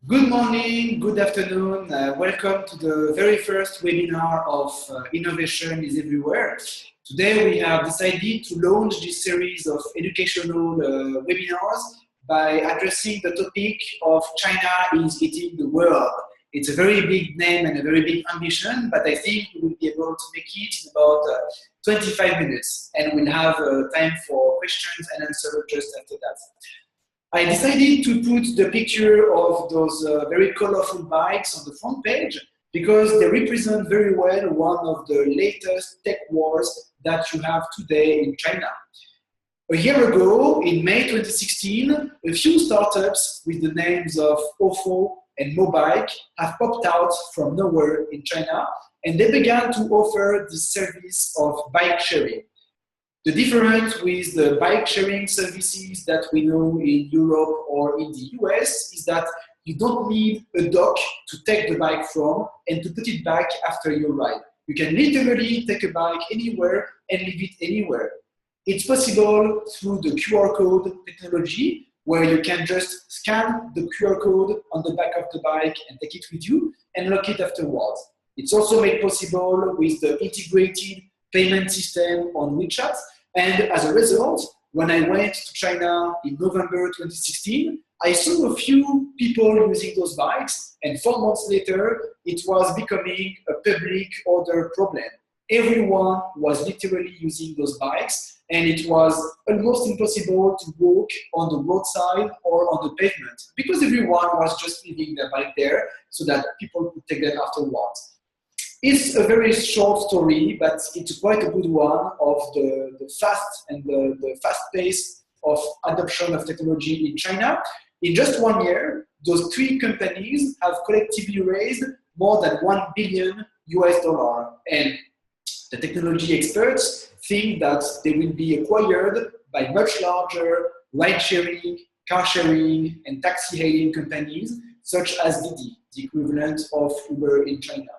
Good morning, good afternoon. Welcome to the very first webinar of Innovation is Everywhere. Today we have decided to launch this series of educational webinars by addressing the topic of China is eating the world. It's a very big name and a very big ambition, but I think we will be able to make it in about 25 minutes, and we'll have time for questions and answers just after that. I decided to put the picture of those very colorful bikes on the front page because they represent very well one of the latest tech wars that you have today in China. A year ago, in May 2016, a few startups with the names of OFO and Mobike have popped out from nowhere in China, and they began to offer this service of bike sharing. The difference with the bike sharing services that we know in Europe or in the US is that you don't need a dock to take the bike from and to put it back after your ride. You can literally take a bike anywhere and leave it anywhere. It's possible through the QR code technology, where you can just scan the QR code on the back of the bike and take it with you and lock it afterwards. It's also made possible with the integrated payment system on WeChat. And as a result, when I went to China in November 2016, I saw a few people using those bikes, and 4 months later, it was becoming a public order problem. Everyone was literally using those bikes, and it was almost impossible to walk on the roadside or on the pavement because everyone was just leaving their bike there so that people could take them afterwards. It's a very short story, but it's quite a good one of the fast and the fast pace of adoption of technology in China. In just 1 year, those 3 companies have collectively raised more than $1 billion. And the technology experts think that they will be acquired by much larger ride-sharing, car-sharing, and taxi-hailing companies, such as Didi, the equivalent of Uber in China.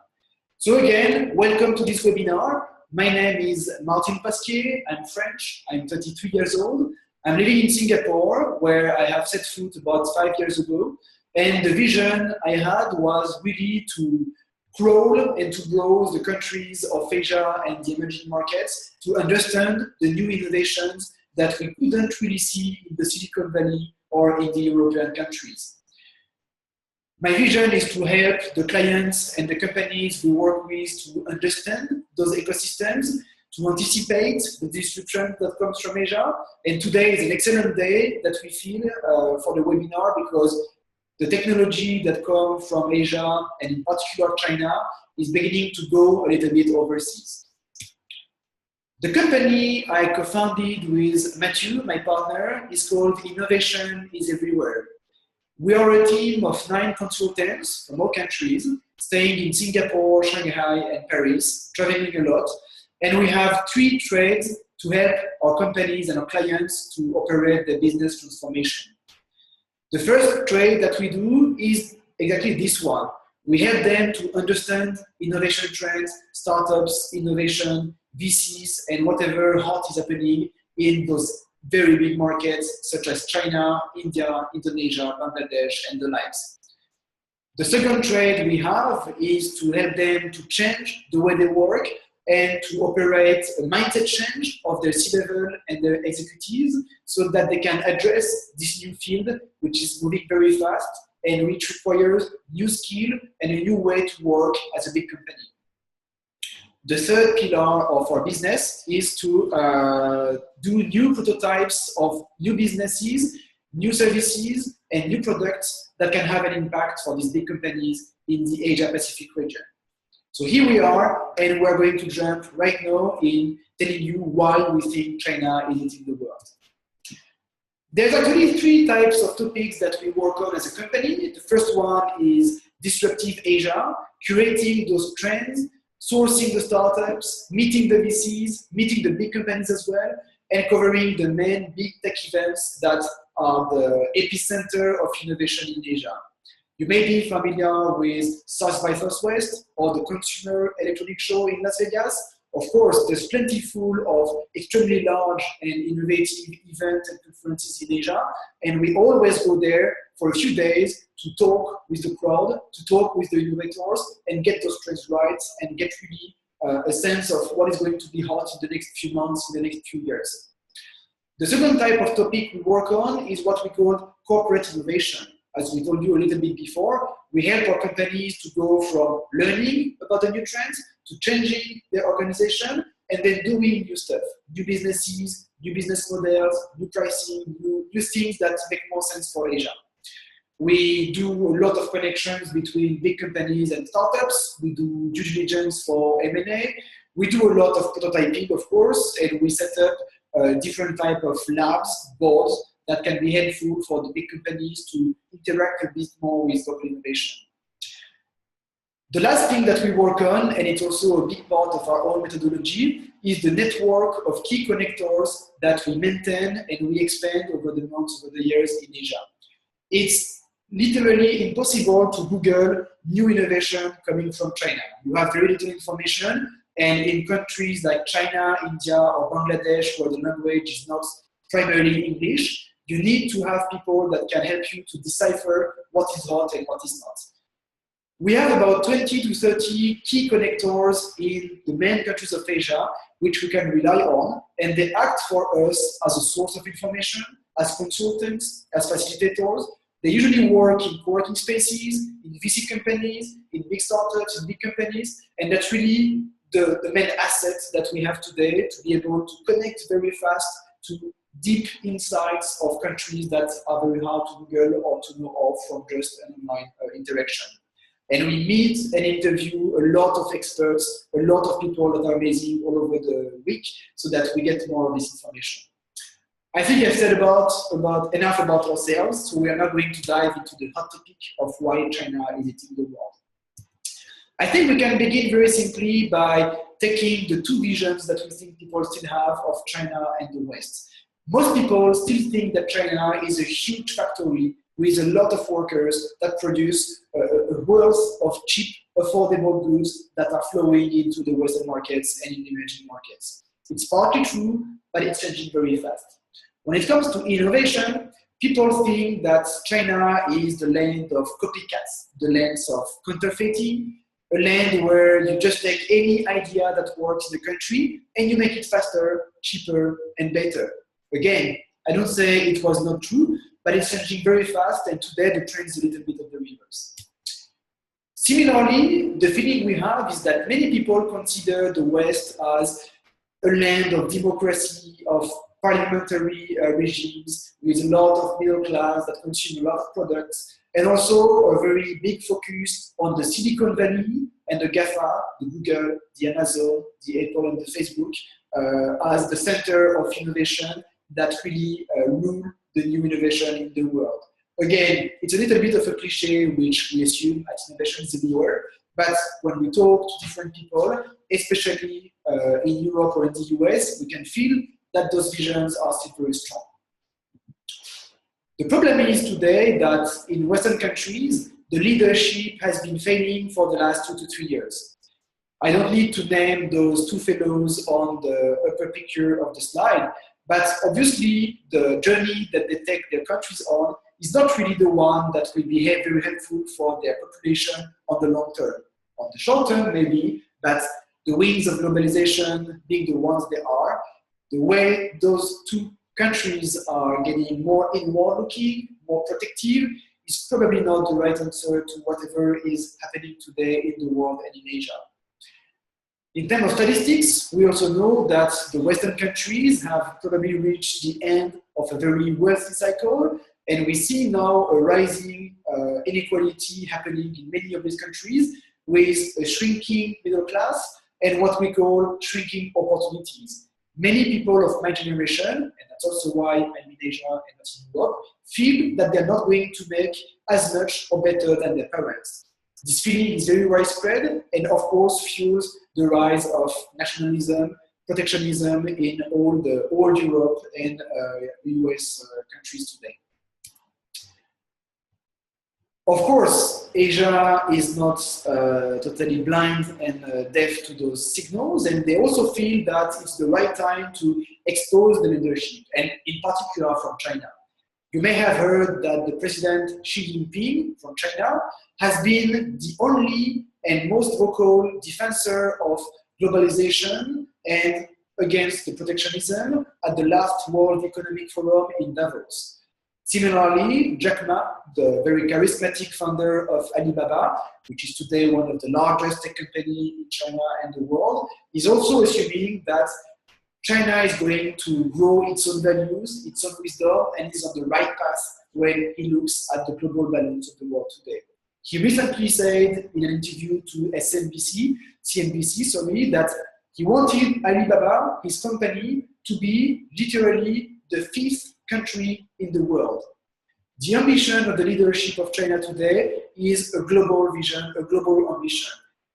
So again, welcome to this webinar. My name is Martin Pasquier. I'm French. I'm 33 years old. I'm living in Singapore, where I have set foot about 5 years ago. And the vision I had was really to crawl and to browse the countries of Asia and the emerging markets to understand the new innovations that we couldn't really see in the Silicon Valley or in the European countries. My vision is to help the clients and the companies we work with to understand those ecosystems, to anticipate the disruption that comes from Asia. And today is an excellent day that we feel for the webinar because the technology that comes from Asia, and in particular China, is beginning to go a little bit overseas. The company I co-founded with Matthew, my partner, is called Innovation is Everywhere. We are a team of 9 consultants from all countries, staying in Singapore, Shanghai, and Paris, traveling a lot. And we have 3 trades to help our companies and our clients to operate their business transformation. The first trade that we do is exactly this one. We help them to understand innovation trends, startups, innovation, VCs, and whatever hot is happening in those very big markets such as China, India, Indonesia, Bangladesh, and the likes. The second trade we have is to help them to change the way they work and to operate a mindset change of their C-level and their executives so that they can address this new field, which is moving very fast and which requires new skill and a new way to work as a big company. The third pillar of our business is to do new prototypes of new businesses, new services, and new products that can have an impact for these big companies in the Asia-Pacific region. So here we are, and we're going to jump right now in telling you why we think China is eating the world. There's actually 3 types of topics that we work on as a company. The first one is disruptive Asia, curating those trends, sourcing the startups, meeting the VCs, meeting the big companies as well, and covering the main big tech events that are the epicenter of innovation in Asia. You may be familiar with South by Southwest or the Consumer Electronics Show in Las Vegas, Of course, there's plenty full of extremely large and innovative events and conferences in Asia, and we always go there for a few days to talk with the crowd, to talk with the innovators, and get those trends right, and get really a sense of what is going to be hot in the next few months, in the next few years. The second type of topic we work on is what we call corporate innovation. As we told you a little bit before, we help our companies to go from learning about the new trends to changing their organization and then doing new stuff, new businesses, new business models, new pricing, new things that make more sense for Asia. We do a lot of connections between big companies and startups. We do due diligence for M&A. We do a lot of prototyping, of course, and we set up different type of labs, boards, that can be helpful for the big companies to interact a bit more with local innovation. The last thing that we work on, and it's also a big part of our own methodology, is the network of key connectors that we maintain and we expand over the months, over the years in Asia. It's literally impossible to Google new innovation coming from China. You have very little information, and in countries like China, India, or Bangladesh, where the language is not primarily English, you need to have people that can help you to decipher what is hot and what is not. We have about 20 to 30 key connectors in the main countries of Asia, which we can rely on, and they act for us as a source of information, as consultants, as facilitators. They usually work in co-working spaces, in VC companies, in big startups, in big companies, and that's really the main assets that we have today to be able to connect very fast to deep insights of countries that are very hard to Google or to know of from just an online interaction. And we meet and interview a lot of experts, a lot of people that are amazing all over the week so that we get more of this information. I think I've said enough about ourselves, so we are not going to dive into the hot topic of why China is eating the world. I think we can begin very simply by taking the two visions that we think people still have of China and the West. Most people still think that China is a huge factory with a lot of workers that produce a wealth of cheap, affordable goods that are flowing into the Western markets and in the emerging markets. It's partly true, but it's changing very fast. When it comes to innovation, people think that China is the land of copycats, the land of counterfeiting, a land where you just take any idea that works in the country and you make it faster, cheaper, and better. Again, I don't say it was not true, but it's changing very fast, and today the trend is a little bit of the reverse. Similarly, the feeling we have is that many people consider the West as a land of democracy, of parliamentary regimes, with a lot of middle class that consume a lot of products, and also a very big focus on the Silicon Valley and the GAFA, the Google, the Amazon, the Apple, and the Facebook, as the center of innovation that really rule the new innovation in the world. Again, it's a little bit of a cliche which we assume at innovation is everywhere, but when we talk to different people, especially in Europe or in the US, we can feel that those visions are still very strong. The problem is today that in Western countries, the leadership has been failing for the last 2 to 3 years. I don't need to name those two fellows on the upper picture of the slide, but obviously the journey that they take their countries on is not really the one that will be very helpful for their population on the long term. On the short term, maybe, but the wings of globalization being the ones they are, the way those two countries are getting more inward-looking, more protective, is probably not the right answer to whatever is happening today in the world and in Asia. In terms of statistics, we also know that the Western countries have probably reached the end of a very wealthy cycle, and we see now a rising inequality happening in many of these countries with a shrinking middle class and what we call shrinking opportunities. Many people of my generation, and that's also why I'm in Asia and not in Europe, feel that they're not going to make as much or better than their parents. This feeling is very widespread and of course fuels the rise of nationalism, protectionism in all Europe and US countries today. Of course, Asia is not totally blind and deaf to those signals, and they also feel that it's the right time to expose the leadership, and in particular from China. You may have heard that the President Xi Jinping from China has been the only and most vocal defensor of globalization and against the protectionism at the last World Economic Forum in Davos. Similarly, Jack Ma, the very charismatic founder of Alibaba, which is today one of the largest tech companies in China and the world, is also assuming that China is going to grow its own values, its own wisdom, and is on the right path when he looks at the global balance of the world today. He recently said in an interview to CNBC, that he wanted Alibaba, his company, to be literally the fifth country in the world. The ambition of the leadership of China today is a global vision, a global ambition.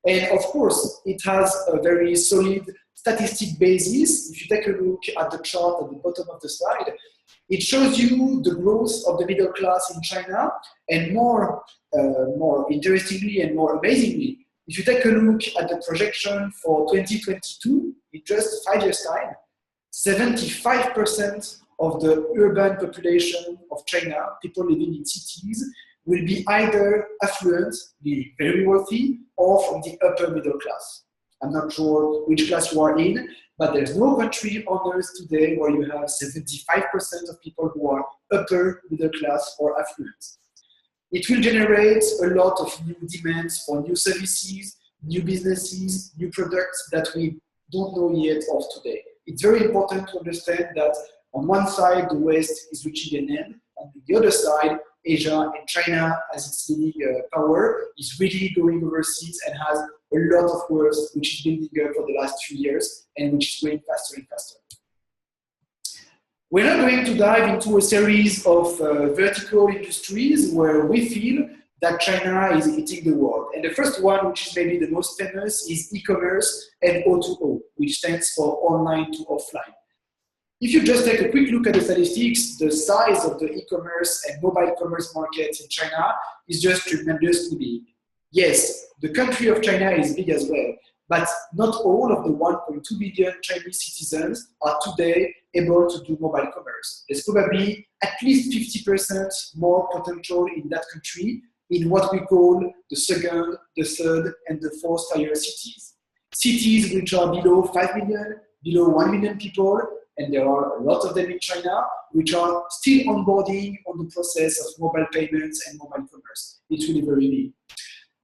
And of course, it has a very solid statistic basis. If you take a look at the chart at the bottom of the slide, it shows you the growth of the middle class in China, and more interestingly and more amazingly, if you take a look at the projection for 2022, in just 5 years' time, 75% of the urban population of China, people living in cities, will be either affluent, be very wealthy, or from the upper middle class. I'm not sure which class you are in, but there's no country on earth today where you have 75% of people who are upper middle class or affluent. It will generate a lot of new demands for new services, new businesses, new products that we don't know yet of today. It's very important to understand that on one side, the West is reaching an end, and on the other side, Asia and China, as its leading power, is really going overseas and has a lot of work which is building up for the last few years and which is going faster and faster. We're now going to dive into a series of vertical industries where we feel that China is eating the world. And the first one, which is maybe the most famous, is e-commerce and O2O, which stands for online to offline. If you just take a quick look at the statistics, the size of the e-commerce and mobile commerce market in China is just tremendously big. Yes, the country of China is big as well, but not all of the 1.2 billion Chinese citizens are today able to do mobile commerce. There's probably at least 50% more potential in that country in what we call the second, the third, and the fourth tier cities. Cities which are below 5 million, below 1 million people, and there are a lot of them in China, which are still onboarding on the process of mobile payments and mobile commerce. It's really very big.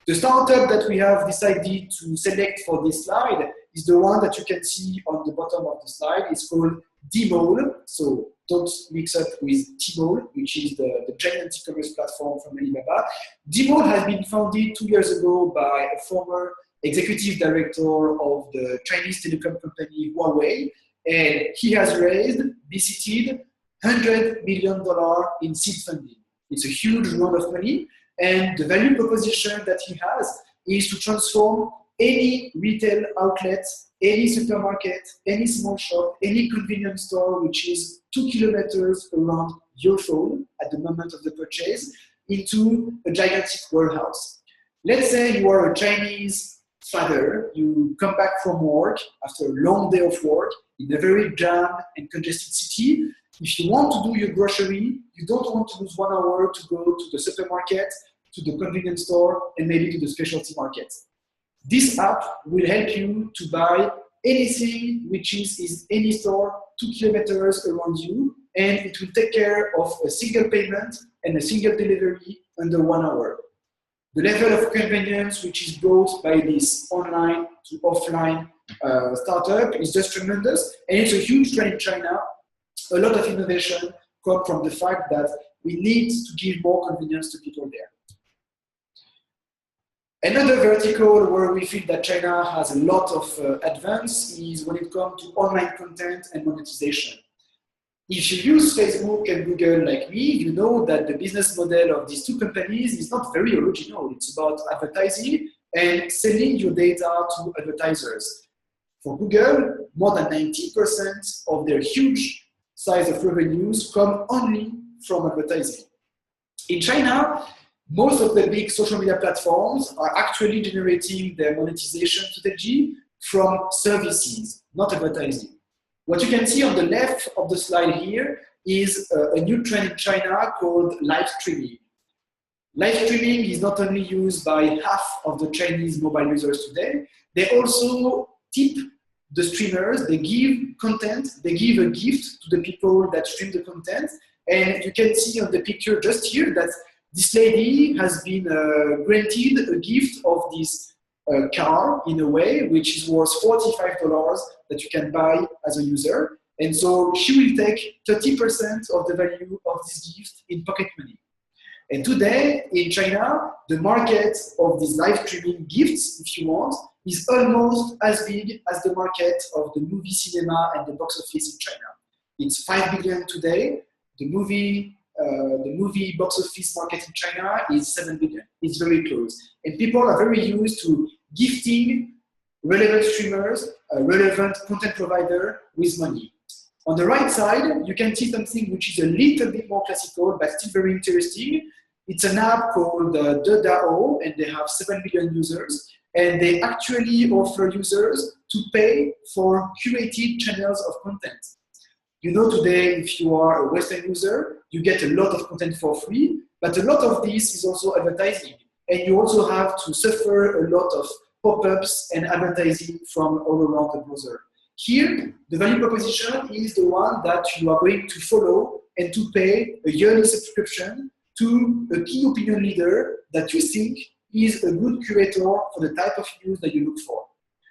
The startup that we have decided to select for this slide is the one that you can see on the bottom of the slide. It's called Dmall. So don't mix up with Tmall, which is the giant e-commerce platform from Alibaba. Dmall has been founded 2 years ago by a former executive director of the Chinese telecom company Huawei, and he has visited $100 million in seed funding. It's a huge amount of money, and the value proposition that he has is to transform any retail outlet, any supermarket, any small shop, any convenience store which is 2 kilometers around your phone at the moment of the purchase into a gigantic warehouse. Let's say you are a Chinese father, you come back from work after a long day of work in a very jammed and congested city. If you want to do your grocery, you don't want to lose 1 hour to go to the supermarket, to the convenience store, and maybe to the specialty market. This app will help you to buy anything which is in any store 2 kilometers around you, and it will take care of a single payment and a single delivery under 1 hour. The level of convenience which is brought by this online to offline startup is just tremendous, and it's a huge trend in China. A lot of innovation comes from the fact that we need to give more convenience to people there. Another vertical where we feel that China has a lot of advance is when it comes to online content and monetization. If you use Facebook and Google like me, you know that the business model of these two companies is not very original. It's about advertising and selling your data to advertisers. For Google, more than 90% of their huge size of revenues come only from advertising. In China, Most of the big social media platforms are actually generating their monetization strategy from services, not advertising. What you can see on the left of the slide here is a new trend in China called live streaming. Live streaming is not only used by half of the Chinese mobile users today, they also tip the streamers, they give content, they give a gift to the people that stream the content. And you can see on the picture just here that this lady has been granted a gift of this car in a way, which is worth $45 that you can buy as a user. And so she will take 30% of the value of this gift in pocket money. And today in China, the market of these live streaming gifts, if you want, is almost as big as the market of the movie cinema and the box office in China. It's 5 billion today. The movie box office market in China is 7 billion. It's very close. And people are very used to gifting relevant streamers, a relevant content provider with money. On the right side, you can see something which is a little bit more classical, but still very interesting. It's an app called The DAO, and they have 7 million users. And they actually offer users to pay for curated channels of content. You know, today, if you are a Western user, you get a lot of content for free, but a lot of this is also advertising. And you also have to suffer a lot of pop-ups and advertising from all around the browser. Here, the value proposition is the one that you are going to follow and to pay a yearly subscription to a key opinion leader that you think is a good curator for the type of news that you look for.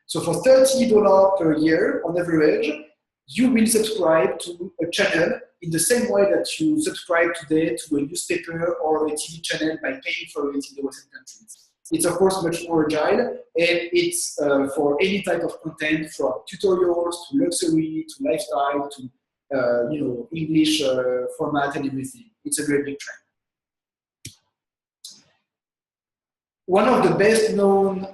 So for $30 per year on average, you will subscribe to a channel in the same way that you subscribe today to a newspaper or a TV channel by paying for it in the Western countries. It's of course much more agile, and it's for any type of content, from tutorials to luxury to lifestyle to English format and everything. It's a very big trend. One of the best known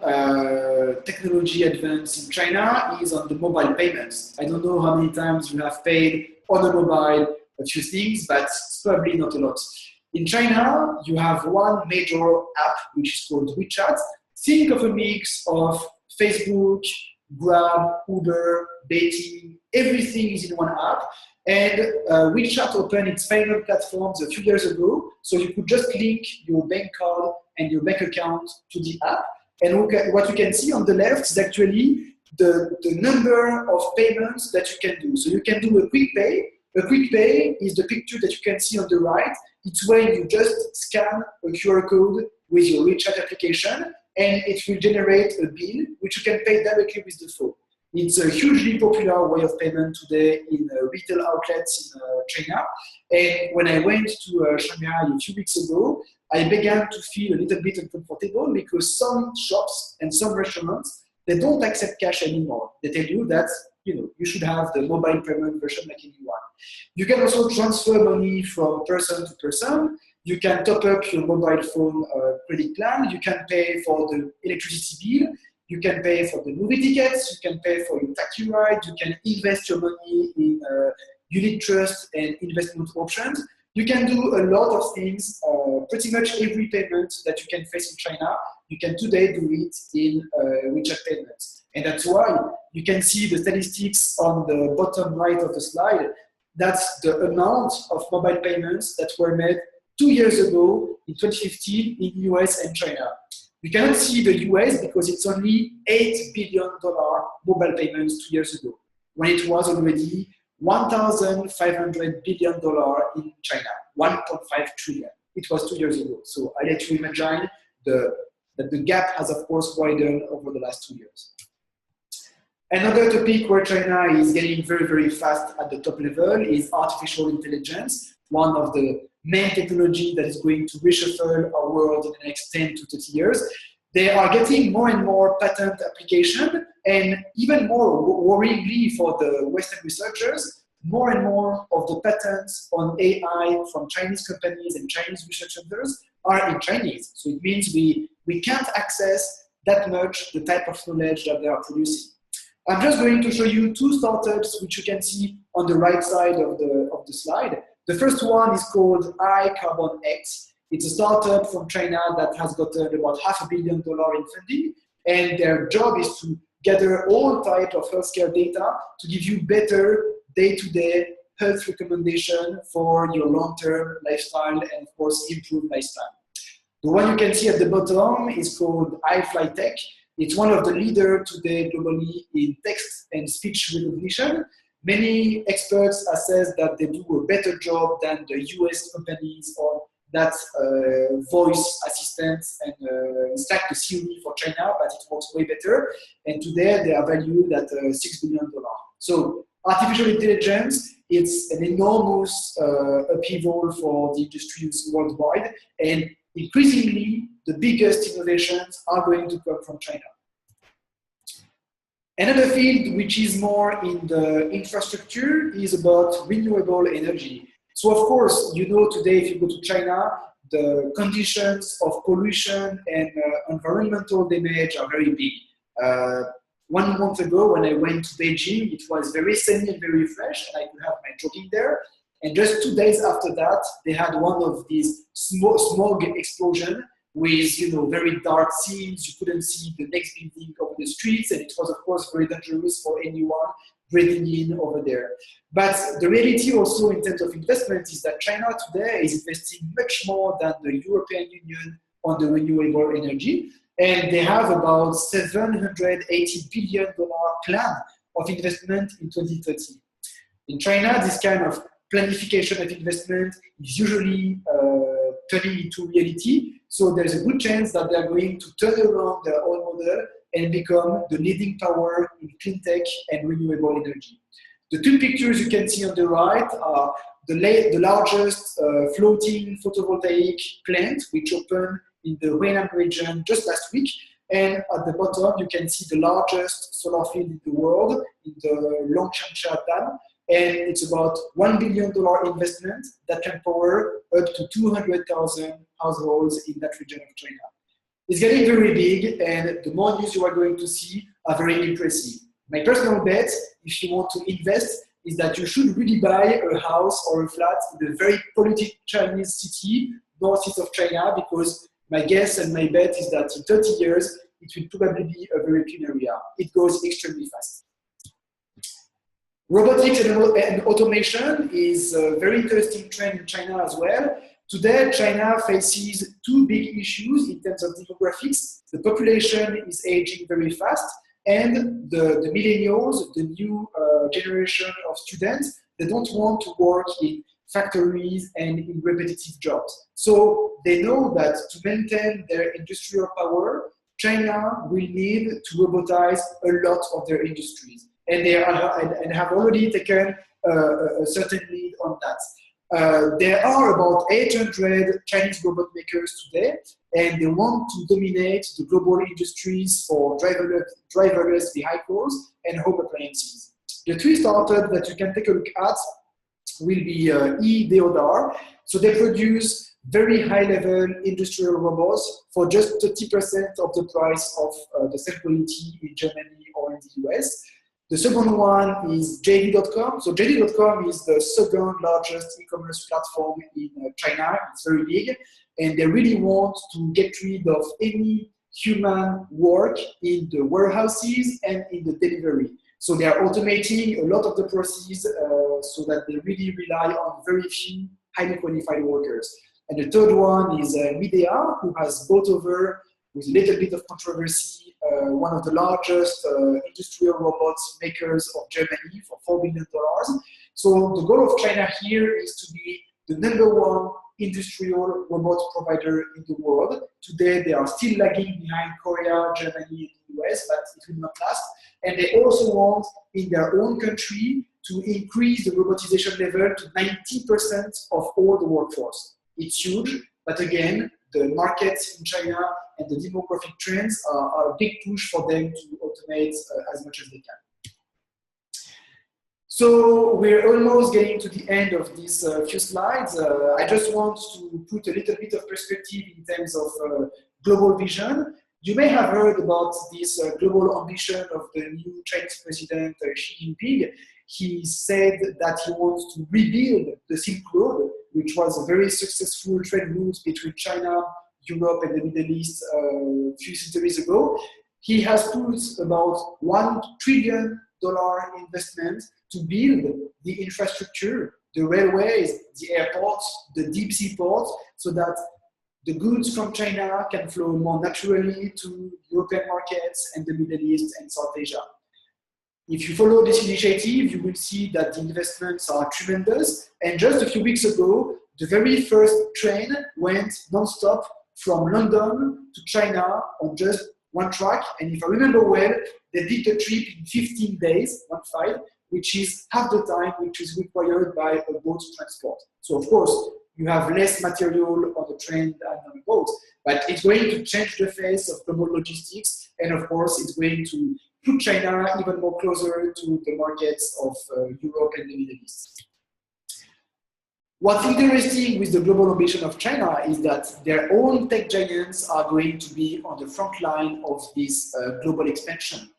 technology advances in China is on the mobile payments. I don't know how many times you have paid on a mobile a few things, but it's probably not a lot. In China, you have one major app, which is called WeChat. Think of a mix of Facebook, Grab, Uber, dating, everything is in one app. And WeChat opened its payment platforms a few years ago, so you could just link your bank card and your bank account to the app. And what you can see on the left is actually the number of payments that you can do. So you can do a quick pay. A quick pay is the picture that you can see on the right. It's when you just scan a QR code with your WeChat application, and it will generate a bill which you can pay directly with the phone. It's a hugely popular way of payment today in retail outlets in China. And when I went to Shanghai a few weeks ago, I began to feel a little bit uncomfortable because some shops and some restaurants, they don't accept cash anymore. They tell you that you should have the mobile payment version like anyone. You can also transfer money from person to person. You can top up your mobile phone credit plan. You can pay for the electricity bill. You can pay for the movie tickets. You can pay for your taxi ride. You can invest your money in unit trust and investment options. You can do a lot of things. Pretty much every payment that you can face in China, you can today do it in WeChat payments. And that's why you can see the statistics on the bottom right of the slide. That's the amount of mobile payments that were made 2 years ago in 2015 in US and China. You cannot see the US because it's only $8 billion mobile payments 2 years ago, when it was already $1,500 billion in China, 1.5 trillion. It was 2 years ago. So I let you imagine that the gap has, of course, widened over the last 2 years. Another topic where China is getting very, very fast at the top level is artificial intelligence, one of the main technology that is going to reshuffle our world in the next 10 to 30 years. They are getting more and more patent application, and even more worryingly for the Western researchers, more and more of the patents on AI from Chinese companies and Chinese research centers are in Chinese. So it means we can't access that much the type of knowledge that they are producing. I'm just going to show you two startups which you can see on the right side of the slide. The first one is called iCarbonX. It's a startup from China that has gotten about $500 million in funding, and their job is to gather all types of healthcare data to give you better day-to-day health recommendation for your long-term lifestyle and, of course, improved lifestyle. The one you can see at the bottom is called iFlyTech. It's one of the leaders today globally in text and speech recognition. Many experts assess that they do a better job than the US companies on that voice assistants and it's like the Siri for China, but it works way better. And today they are valued at $6 billion. So artificial intelligence, it's an enormous upheaval for the industries worldwide, and increasingly the biggest innovations are going to come from China. Another field which is more in the infrastructure is about renewable energy. So of course, you know today if you go to China, the conditions of pollution and environmental damage are very big. 1 month ago when I went to Beijing, it was very sunny and very fresh, and I could have my jogging there. And just 2 days after that, they had one of these smog explosion with, you know, very dark scenes. You couldn't see the next building over the streets, and it was, of course, very dangerous for anyone breathing in over there. But the reality also in terms of investment is that China today is investing much more than the European Union on the renewable energy. And they have about $780 billion plan of investment in 2030. In China, this kind of planification of investment is usually turning into reality. So there's a good chance that they're going to turn around their own model and become the leading power in clean tech and renewable energy. The two pictures you can see on the right are the largest floating photovoltaic plant, which opened in the Henan region just last week. And at the bottom, you can see the largest solar field in the world, in the Longshansha Dam. And it's about $1 billion investment that can power up to 200,000 households in that region of China. It's getting very big, and the more news you are going to see are very impressive. My personal bet, if you want to invest, is that you should really buy a house or a flat in a very polluted Chinese city, northeast of China, because my guess and my bet is that in 30 years, it will probably be a very clean area. It goes extremely fast. Robotics and automation is a very interesting trend in China as well. Today, China faces two big issues in terms of demographics. The population is aging very fast, and the millennials, the new generation of students, they don't want to work in factories and in repetitive jobs. So they know that to maintain their industrial power, China will need to robotize a lot of their industries. And they have already taken a certain lead on that. There are about 800 Chinese robot makers today, and they want to dominate the global industries for driverless vehicles and home appliances. The three startups that you can take a look at will be eDeodar. So they produce very high-level industrial robots for just 30% of the price of the same quality in Germany or in the US. The second one is JD.com. So JD.com is the second largest e-commerce platform in China. It's very big, and they really want to get rid of any human work in the warehouses and in the delivery. So they are automating a lot of the processes so that they really rely on very few highly qualified workers. And the third one is Midea, who has bought over, with a little bit of controversy, one of the largest industrial robots makers of Germany for $4 billion. So the goal of China here is to be the #1 industrial robot provider in the world. Today, they are still lagging behind Korea, Germany, and the US, but it will not last. And they also want, in their own country, to increase the robotization level to 90% of all the workforce. It's huge, but again, the markets in China and the demographic trends are a big push for them to automate as much as they can. So we're almost getting to the end of these few slides. I just want to put a little bit of perspective in terms of global vision. You may have heard about this global ambition of the new Chinese president, Xi Jinping. He said that he wants to rebuild the Silk Road, which was a very successful trade route between China, Europe, and the Middle East a few centuries ago. He has put about $1 trillion investment to build the infrastructure, the railways, the airports, the deep sea ports, so that the goods from China can flow more naturally to European markets and the Middle East and South Asia. If you follow this initiative, you will see that the investments are tremendous. And just a few weeks ago, the very first train went non-stop from London to China on just one track. And if I remember well, they did the trip in 15 days, 1-5, which is half the time which is required by a boat transport. So of course, you have less material on the train than on a boat, but it's going to change the face of global logistics. And of course, it's going to put China even more closer to the markets of Europe and the Middle East. What's interesting with the global ambition of China is that their own tech giants are going to be on the front line of this global expansion.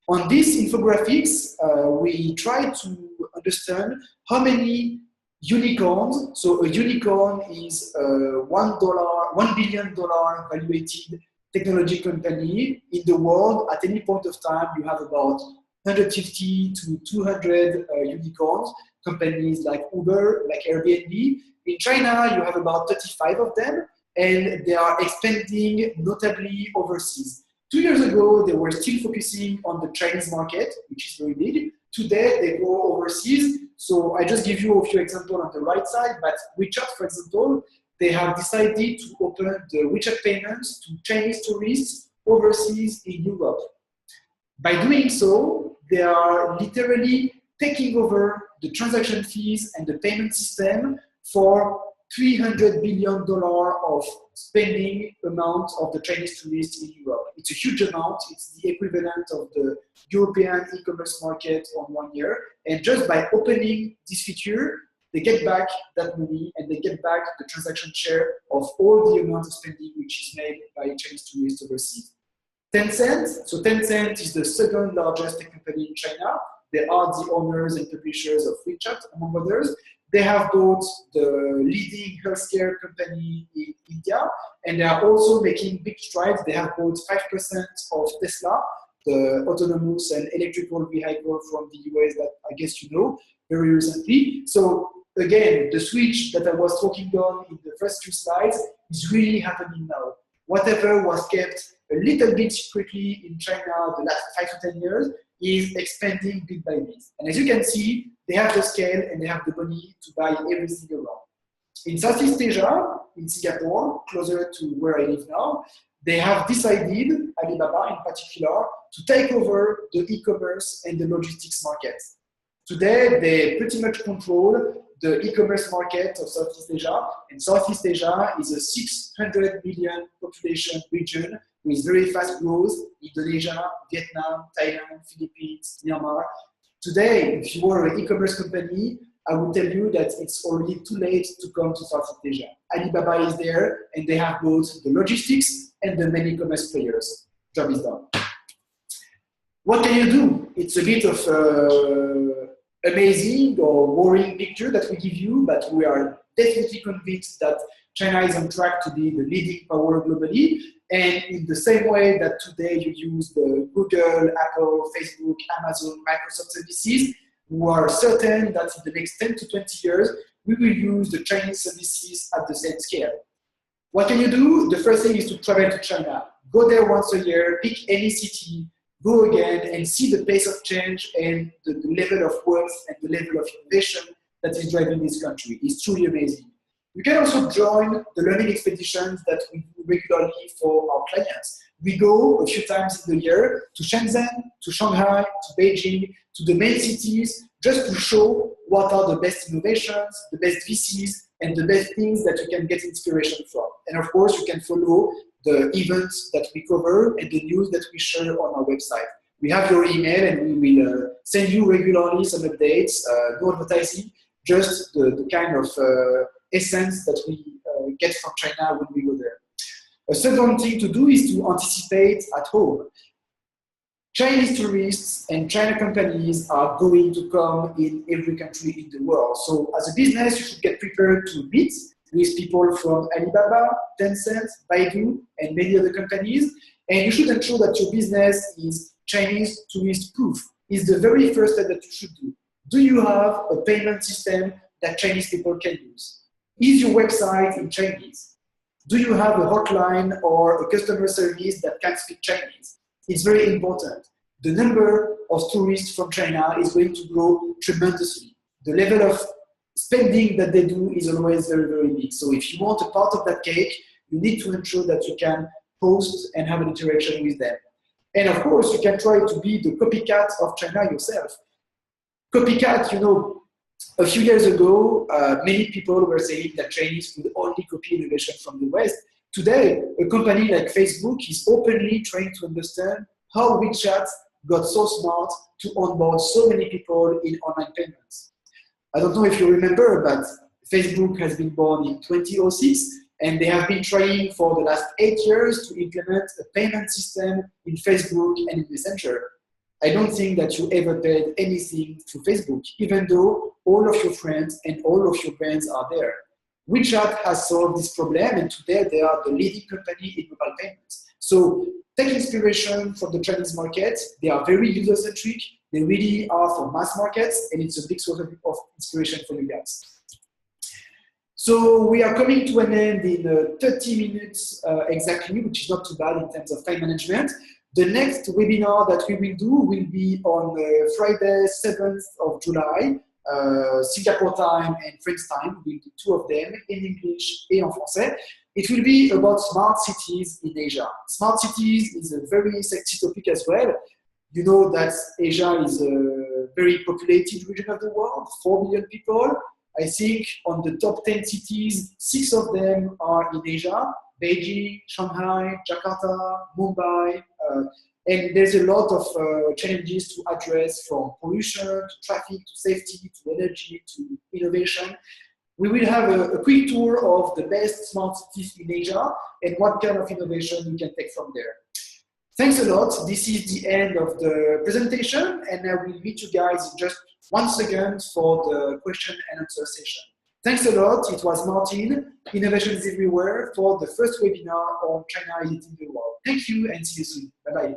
On this infographics, we try to understand how many unicorns, so a unicorn is a $1 billion valuated technology company in the world. At any point of time, you have about 150 to 200 unicorns, companies like Uber, like Airbnb. In China, you have about 35 of them, and they are expanding notably overseas. 2 years ago, they were still focusing on the Chinese market, which is very big. Today, they go overseas. So I just give you a few examples on the right side, but WeChat, for example, they have decided to open the WeChat payments to Chinese tourists overseas in Europe. By doing so, they are literally taking over the transaction fees and the payment system for $300 billion of spending amount of the Chinese tourists in Europe. It's a huge amount. It's the equivalent of the European e-commerce market on 1 year. And just by opening this feature, they get back that money and they get back the transaction share of all the amount of spending which is made by Chinese tourists overseas. Tencent, so Tencent is the second largest tech company in China. They are the owners and publishers of WeChat, among others. They have bought the leading healthcare company in India, and they are also making big strides. They have bought 5% of Tesla, the autonomous and electrical vehicle from the US that I guess you know very recently. So again, the switch that I was talking on in the first few slides is really happening now. Whatever was kept a little bit secretly in China the last 5 to 10 years is expanding bit by bit. And as you can see, they have the scale and they have the money to buy everything around. In Southeast Asia, in Singapore, closer to where I live now, they have decided, Alibaba in particular, to take over the e-commerce and the logistics market. Today, they pretty much control the e-commerce market of Southeast Asia, and Southeast Asia is a 600 million population region with very fast growth: Indonesia, Vietnam, Thailand, Philippines, Myanmar. Today, if you were an e-commerce company, I would tell you that it's already too late to come to Southeast Asia. Alibaba is there, and they have both the logistics and the many e-commerce players. Job is done. What can you do? It's a bit of amazing or worrying picture that we give you, but we are definitely convinced that China is on track to be the leading power globally. And in the same way that today you use the Google, Apple, Facebook, Amazon, Microsoft services, we are certain that in the next 10 to 20 years, we will use the Chinese services at the same scale. What can you do? The first thing is to travel to China. Go there once a year, pick any city, go again and see the pace of change and the level of wealth and the level of innovation that is driving this country. It's truly amazing. You can also join the learning expeditions that we do regularly for our clients. We go a few times in the year to Shenzhen, to Shanghai, to Beijing, to the main cities, just to show what are the best innovations, the best VCs, and the best things that you can get inspiration from. And of course, you can follow the events that we cover and the news that we share on our website. We have your email and we will send you regularly some updates, no advertising, just the kind of essence that we get from China when we go there. A second thing to do is to anticipate at home. Chinese tourists and China companies are going to come in every country in the world. So as a business, you should get prepared to meet with people from Alibaba, Tencent, Baidu, and many other companies. And you should ensure that your business is Chinese tourist proof. It's the very first step that you should do. Do you have a payment system that Chinese people can use? Is your website in Chinese? Do you have a hotline or a customer service that can speak Chinese? It's very important. The number of tourists from China is going to grow tremendously. The level of spending that they do is always very, very big. So if you want a part of that cake, you need to ensure that you can post and have an interaction with them. And of course, you can try to be the copycat of China yourself. Copycat, you know, a few years ago, many people were saying that Chinese would only copy innovation from the West. Today, a company like Facebook is openly trying to understand how WeChat got so smart to onboard so many people in online payments. I don't know if you remember, but Facebook has been born in 2006, and they have been trying for the last 8 years to implement a payment system in Facebook and in Messenger. I don't think that you ever paid anything to Facebook, even though all of your friends and all of your brands are there. WeChat has solved this problem, and today they are the leading company in mobile payments. So take inspiration from the Chinese market. They are very user-centric. They really are for mass markets, and it's a big source of inspiration for you guys. So we are coming to an end in 30 minutes exactly, which is not too bad in terms of time management. The next webinar that we will do will be on Friday, 7th of July, Singapore time and French time. We'll do two of them in English and en français. It will be about smart cities in Asia. Smart cities is a very sexy topic as well. You know that Asia is a very populated region of the world, 4 billion people. I think on the top 10 cities, 6 of them are in Asia: Beijing, Shanghai, Jakarta, Mumbai. And there's a lot of challenges to address, from pollution to traffic to safety to energy to innovation. We will have a quick tour of the best smart cities in Asia and what kind of innovation we can take from there. Thanks a lot. This is the end of the presentation, and I will meet you guys just 1 second for the question and answer session. Thanks a lot. It was Martin, Innovation is Everywhere, for the first webinar on China editing the world. Thank you and see you soon. Bye-bye.